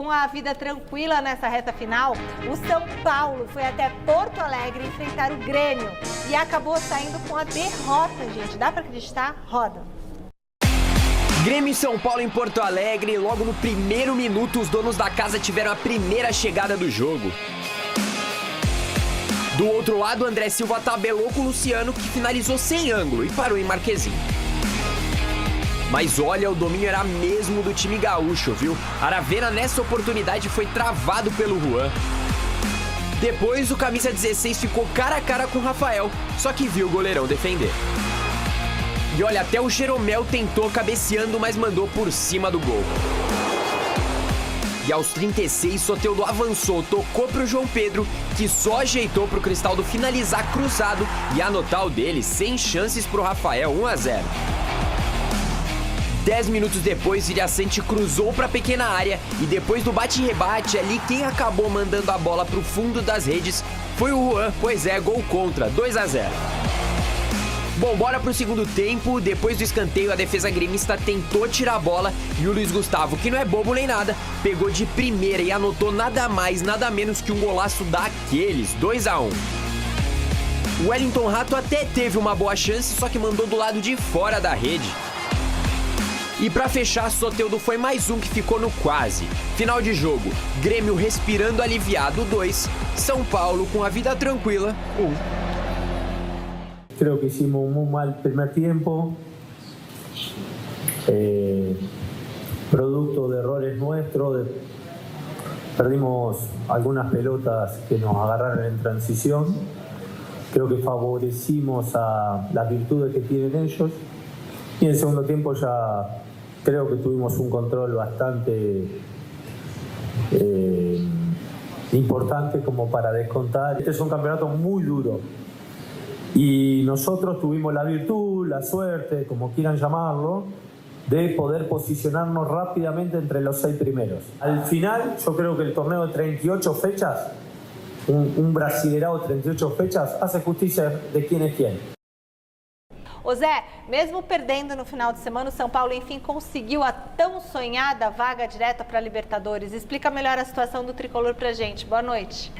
Com a vida tranquila nessa reta final, o São Paulo foi até Porto Alegre enfrentar o Grêmio e acabou saindo com a derrota, gente. Dá pra acreditar? Roda. Grêmio e São Paulo em Porto Alegre. Logo no primeiro minuto, os donos da casa tiveram a primeira chegada do jogo. Do outro lado, André Silva tabelou com o Luciano, que finalizou sem ângulo e parou em Marquezinho. Mas olha, o domínio era mesmo do time gaúcho, viu? Aravena nessa oportunidade foi travado pelo Juan. Depois, o camisa 16 ficou cara a cara com o Rafael, só que viu o goleirão defender. E olha, até o Jeromel tentou cabeceando, mas mandou por cima do gol. E aos 36, Soteldo avançou, tocou pro João Pedro, que só ajeitou pro Cristaldo finalizar cruzado e anotar o dele, sem chances pro Rafael, 1-0. 10 minutos depois, Viriaçante cruzou pra pequena área e depois do bate-rebate ali, quem acabou mandando a bola pro fundo das redes foi o Juan, pois é, gol contra, 2-0. Bom, bora pro segundo tempo. Depois do escanteio, a defesa gremista tentou tirar a bola e o Luiz Gustavo, que não é bobo nem nada, pegou de primeira e anotou nada mais, nada menos que um golaço daqueles, 2-1. O Wellington Rato até teve uma boa chance, só que mandou do lado de fora da rede. E pra fechar, Soteldo foi mais um que ficou no quase. Final de jogo, Grêmio respirando aliviado, 2, São Paulo com a vida tranquila, 1. Creo que hicimos un muy mal primer tiempo, producto de errores nuestros, perdimos algunas pelotas que nos agarraron en transición, creo que favorecimos a las virtudes que tienen ellos y en el segundo tiempo ya creo que tuvimos un control bastante importante como para descontar. Este es un campeonato muy duro. Y nosotros tuvimos la virtud, la suerte, como quieran llamarlo, de poder posicionarnos rápidamente entre los 6 primeros. Al final, yo creo que el torneo de 38 fechas, un brasileirao de 38 fechas, hace justicia de quién es quién. Ô Zé, mesmo perdendo no final de semana, o São Paulo enfim conseguiu a tão sonhada vaga direta para a Libertadores. Explica melhor a situação do tricolor pra gente. Boa noite.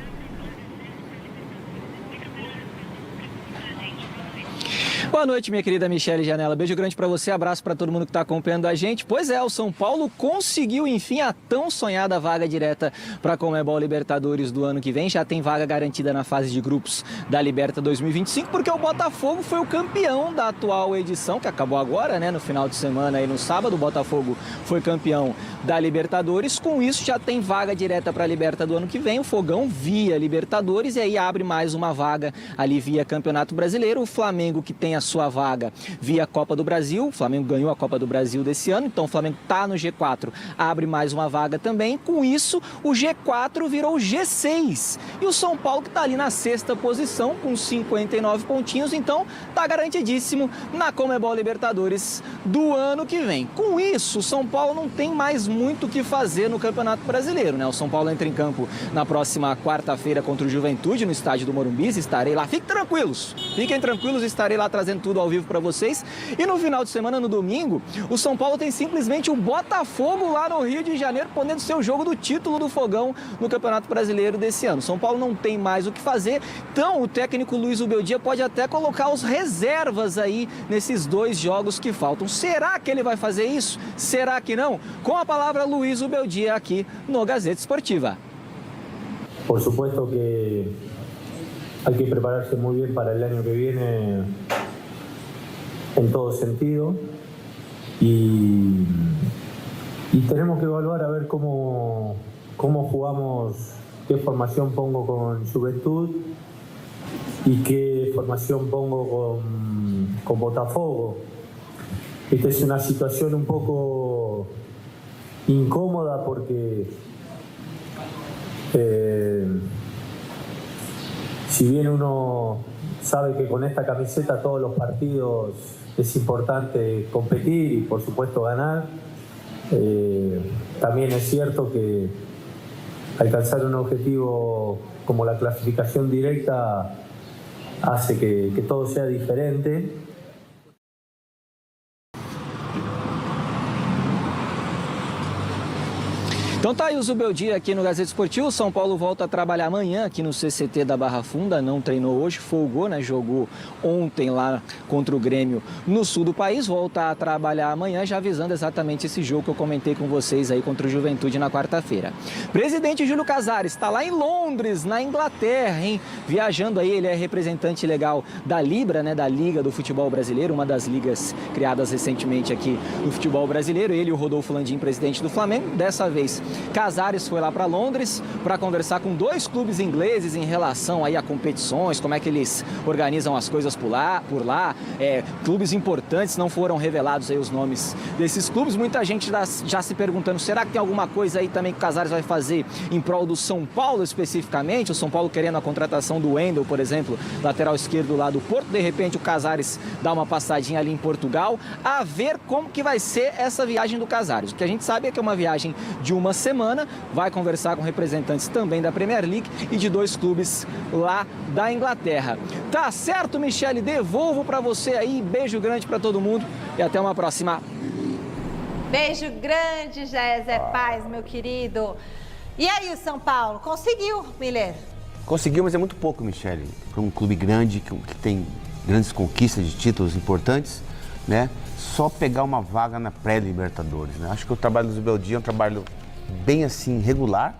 Boa noite, minha querida Michele Janela. Beijo grande pra você, abraço pra todo mundo que tá acompanhando a gente. Pois é, o São Paulo conseguiu, enfim, a tão sonhada vaga direta pra Conmebol Libertadores do ano que vem. Já tem vaga garantida na fase de grupos da Liberta 2025, porque o Botafogo foi o campeão da atual edição, que acabou agora, né, no final de semana e no sábado. O Botafogo foi campeão da Libertadores. Com isso, já tem vaga direta pra Liberta do ano que vem. O Fogão via Libertadores e aí abre mais uma vaga ali via Campeonato Brasileiro. O Flamengo, que tem a sua vaga via Copa do Brasil, o Flamengo ganhou a Copa do Brasil desse ano, então o Flamengo está no G4, abre mais uma vaga também. Com isso, o G4 virou o G6 e o São Paulo, que está ali na 6ª posição com 59 pontinhos, então está garantidíssimo na Conmebol Libertadores do ano que vem. Com isso, o São Paulo não tem mais muito o que fazer no Campeonato Brasileiro, né? O São Paulo entra em campo na próxima quarta-feira contra o Juventude no estádio do Morumbi. Estarei lá, fiquem tranquilos, estarei lá trazendo tudo ao vivo para vocês. E no final de semana, no domingo, o São Paulo tem simplesmente o Botafogo lá no Rio de Janeiro, podendo ser o jogo do título do Fogão no Campeonato Brasileiro desse ano. São Paulo não tem mais o que fazer, então o técnico Luiz Ubeldia pode até colocar os reservas aí nesses 2 jogos que faltam. Será que ele vai fazer isso? Será que não? Com a palavra, Luiz Ubeldia aqui no Gazeta Esportiva. Por supuesto que hay que prepararse muy bien para el año que viene en todo sentido y tenemos que evaluar a ver cómo jugamos, qué formación pongo con Juventud y qué formación pongo con Botafogo. Esta es una situación un poco incómoda porque si bien uno sabe que con esta camiseta todos los partidos es importante competir y por supuesto ganar, también es cierto que alcanzar un objetivo como la clasificación directa hace que todo sea diferente. Então tá aí o Zubeldia aqui no Gazeta Esportivo. O São Paulo volta a trabalhar amanhã aqui no CCT da Barra Funda. Não treinou hoje, folgou, né? Jogou ontem lá contra o Grêmio no sul do país. Volta a trabalhar amanhã, já avisando exatamente esse jogo que eu comentei com vocês aí contra o Juventude na quarta-feira. Presidente Júlio Casares está lá em Londres, na Inglaterra, hein? Viajando aí, ele é representante legal da Libra, né? Da Liga do Futebol Brasileiro, uma das ligas criadas recentemente aqui no futebol brasileiro. Ele e o Rodolfo Landim, presidente do Flamengo. Dessa vez, Casares foi lá para Londres para conversar com 2 clubes ingleses em relação aí a competições, como é que eles organizam as coisas por lá. Clubes importantes, não foram revelados aí os nomes desses clubes. Muita gente já se perguntando, será que tem alguma coisa aí também que o Casares vai fazer em prol do São Paulo especificamente? O São Paulo querendo a contratação do Wendel, por exemplo, lateral esquerdo lá do Porto. De repente o Casares dá uma passadinha ali em Portugal. A ver como que vai ser essa viagem do Casares. O que a gente sabe é que é uma viagem de uma semana, vai conversar com representantes também da Premier League e de 2 clubes lá da Inglaterra. Tá certo, Michele? Devolvo para você aí, beijo grande para todo mundo e até uma próxima. Beijo grande, Géser Paz, meu querido. E aí o São Paulo? Conseguiu, Miller? Conseguiu, mas é muito pouco, Michele. Para um clube grande, que tem grandes conquistas de títulos importantes, né? Só pegar uma vaga na pré-Libertadores, né? Acho que o trabalho do Zubeldia é um trabalho bem assim, regular,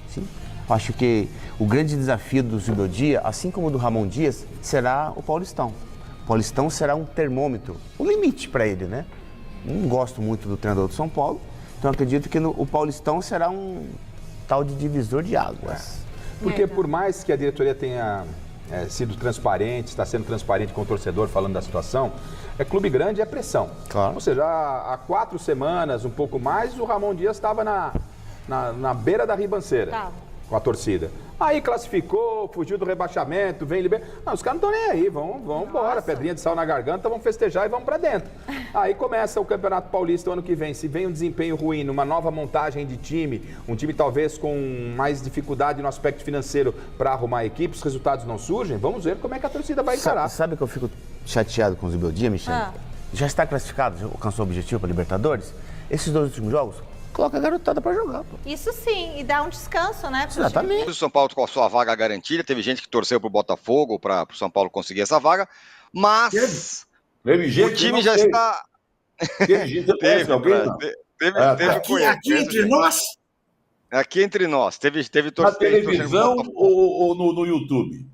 sim. Acho que o grande desafio do Zubeldia, assim como o do Ramon Dias, será o Paulistão. O Paulistão será um termômetro, um limite para ele, né? Não gosto muito do treinador do São Paulo, então acredito que o Paulistão será um tal de divisor de águas. Porque por mais que a diretoria tenha sido transparente, está sendo transparente com o torcedor falando da situação, clube grande é pressão. Claro. Ou seja, há 4 semanas, um pouco mais, o Ramon Dias estava na beira da ribanceira com a torcida. Aí classificou, fugiu do rebaixamento, vem liberar. Não, os caras não estão nem aí, vão embora, pedrinha de sal na garganta, vão festejar e vão pra dentro. Aí começa o Campeonato Paulista o ano que vem. Se vem um desempenho ruim, numa nova montagem de time, um time talvez com mais dificuldade no aspecto financeiro para arrumar a equipe, os resultados não surgem, vamos ver como é que a torcida vai encarar. Sabe que eu fico chateado com o Zubeldia, Michele? Já está classificado, já alcançou o objetivo para Libertadores? Esses 2 últimos jogos, coloca a garotada pra jogar, pô. Isso sim, e dá um descanso, né? Exatamente. O São Paulo com a sua vaga garantida, teve gente que torceu pro Botafogo para o São Paulo conseguir essa vaga, mas o time já está... Teve gente, teve aqui entre nós? Aqui entre nós, teve Na televisão ou no YouTube?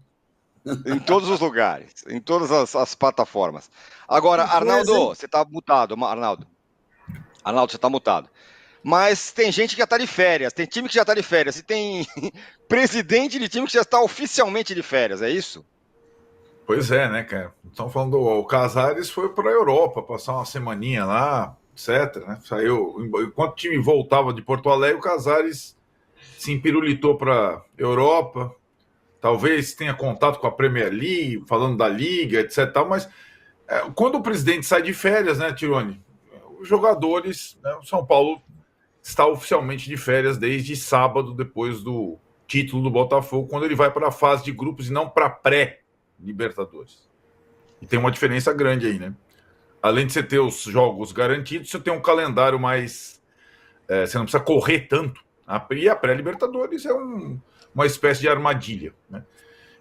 Em todos os lugares, em todas as plataformas. Agora, Arnaldo, você tá mutado, Arnaldo, você tá mutado. Mas tem gente que já está de férias, tem time que já está de férias, e tem presidente de time que já está oficialmente de férias, é isso? Pois é, né, cara? Estão falando, o Casares foi para a Europa, passar uma semaninha lá, etc, né? Saiu, enquanto o time voltava de Porto Alegre, o Casares se empirulitou para a Europa, talvez tenha contato com a Premier League, falando da Liga, etc, mas quando o presidente sai de férias, né, Tirone, os jogadores, né, o São Paulo está oficialmente de férias desde sábado, depois do título do Botafogo, quando ele vai para a fase de grupos e não para pré-Libertadores. E tem uma diferença grande aí, né? Além de você ter os jogos garantidos, você tem um calendário mais... você não precisa correr tanto. E a pré-Libertadores é uma espécie de armadilha, né?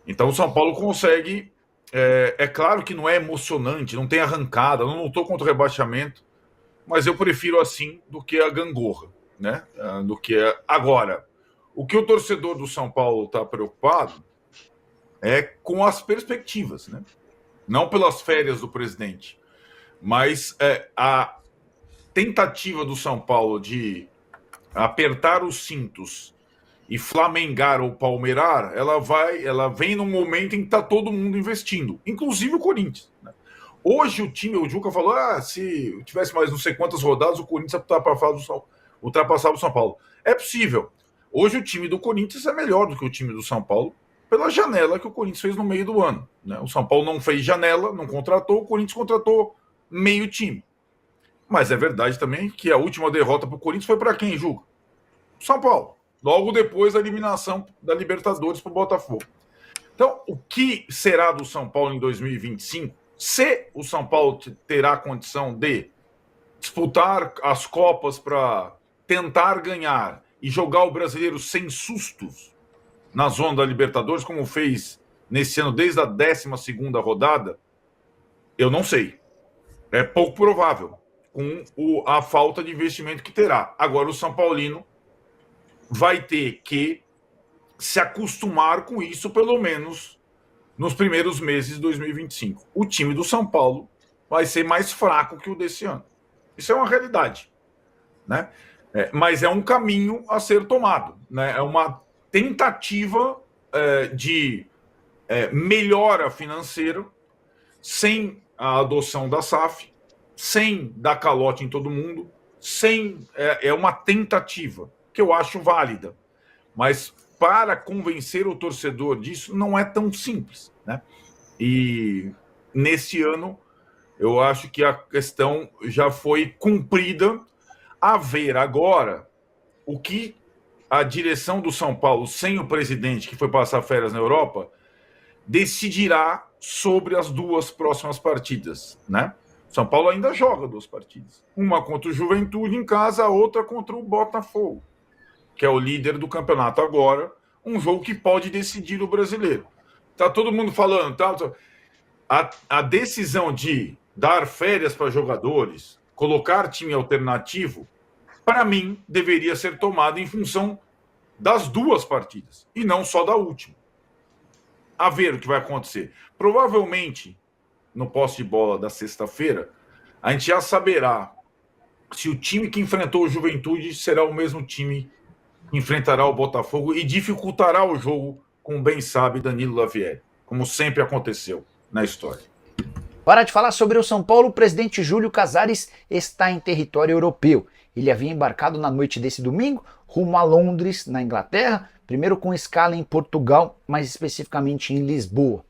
Então o São Paulo consegue... É claro que não é emocionante, não tem arrancada, não lutou contra o rebaixamento, mas eu prefiro assim do que a gangorra, né? Do que agora. O que o torcedor do São Paulo está preocupado é com as perspectivas, né? Não pelas férias do presidente, mas a tentativa do São Paulo de apertar os cintos e flamengar ou palmeirar, ela vem num momento em que está todo mundo investindo, inclusive o Corinthians, né? Hoje o Juca falou, se tivesse mais não sei quantas rodadas, o Corinthians ultrapassava o São Paulo. É possível. Hoje o time do Corinthians é melhor do que o time do São Paulo, pela janela que o Corinthians fez no meio do ano, né? O São Paulo não fez janela, não contratou, o Corinthians contratou meio time. Mas é verdade também que a última derrota para o Corinthians foi para quem, Juca? São Paulo. Logo depois da eliminação da Libertadores para o Botafogo. Então, o que será do São Paulo em 2025? Se o São Paulo terá condição de disputar as Copas para tentar ganhar e jogar o brasileiro sem sustos na zona da Libertadores, como fez nesse ano desde a 12ª rodada, eu não sei. É pouco provável, com a falta de investimento que terá. Agora, o São Paulino vai ter que se acostumar com isso, pelo menos nos primeiros meses de 2025. O time do São Paulo vai ser mais fraco que o desse ano. Isso é uma realidade, né? Mas é um caminho a ser tomado, né? É uma tentativa de melhora financeira, sem a adoção da SAF, sem dar calote em todo mundo, é uma tentativa que eu acho válida, mas para convencer o torcedor disso não é tão simples, né? E nesse ano eu acho que a questão já foi cumprida. A ver agora o que a direção do São Paulo, sem o presidente que foi passar férias na Europa, decidirá sobre as 2 próximas partidas, né? São Paulo ainda joga 2 partidas. Uma contra o Juventude em casa, a outra contra o Botafogo, que é o líder do campeonato agora, um jogo que pode decidir o brasileiro. Tá todo mundo falando, a decisão de dar férias para jogadores, colocar time alternativo, para mim, deveria ser tomada em função das 2 partidas, e não só da última. A ver o que vai acontecer. Provavelmente, no posse de bola da sexta-feira, a gente já saberá se o time que enfrentou o Juventude será o mesmo time que enfrentará o Botafogo e dificultará o jogo, como bem sabe Danilo Lavieri, como sempre aconteceu na história. Para de falar sobre o São Paulo, o presidente Júlio Casares está em território europeu. Ele havia embarcado na noite desse domingo rumo a Londres, na Inglaterra, primeiro com escala em Portugal, mais especificamente em Lisboa.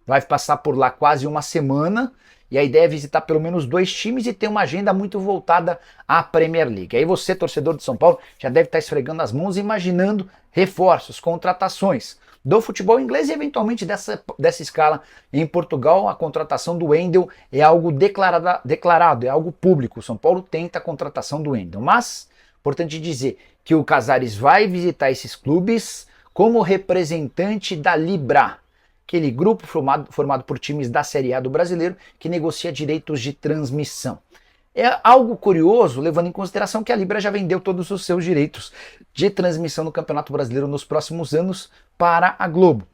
Vai passar por lá quase uma semana e a ideia é visitar pelo menos 2 times e ter uma agenda muito voltada à Premier League. Aí você, torcedor de São Paulo, já deve estar esfregando as mãos e imaginando reforços, contratações do futebol inglês e eventualmente dessa escala em Portugal. A contratação do Wendel é algo declarado, é algo público. O São Paulo tenta a contratação do Wendel, mas importante dizer que o Casares vai visitar esses clubes como representante da Libra, aquele grupo formado por times da Série A do brasileiro que negocia direitos de transmissão. É algo curioso, levando em consideração que a Libra já vendeu todos os seus direitos de transmissão no Campeonato Brasileiro nos próximos anos para a Globo.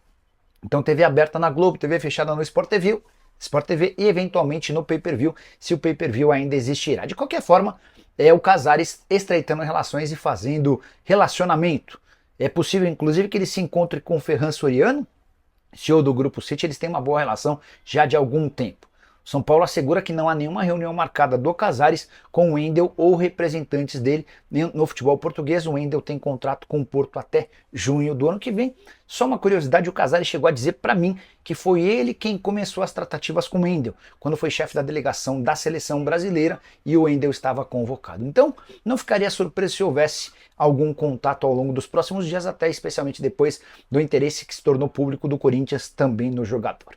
Então, TV aberta na Globo, TV fechada no Sport TV e eventualmente no Pay-Per-View, se o Pay-Per-View ainda existirá. De qualquer forma, é o Casares estreitando relações e fazendo relacionamento. É possível, inclusive, que ele se encontre com o Ferran Soriano, CEO do Grupo City. Eles têm uma boa relação já de algum tempo. São Paulo assegura que não há nenhuma reunião marcada do Casares com o Wendel ou representantes dele no futebol português. O Wendel tem contrato com o Porto até junho do ano que vem. Só uma curiosidade, o Casares chegou a dizer para mim que foi ele quem começou as tratativas com o Wendel, quando foi chefe da delegação da seleção brasileira e o Wendel estava convocado. Então, não ficaria surpreso se houvesse algum contato ao longo dos próximos dias, até especialmente depois do interesse que se tornou público do Corinthians também no jogador.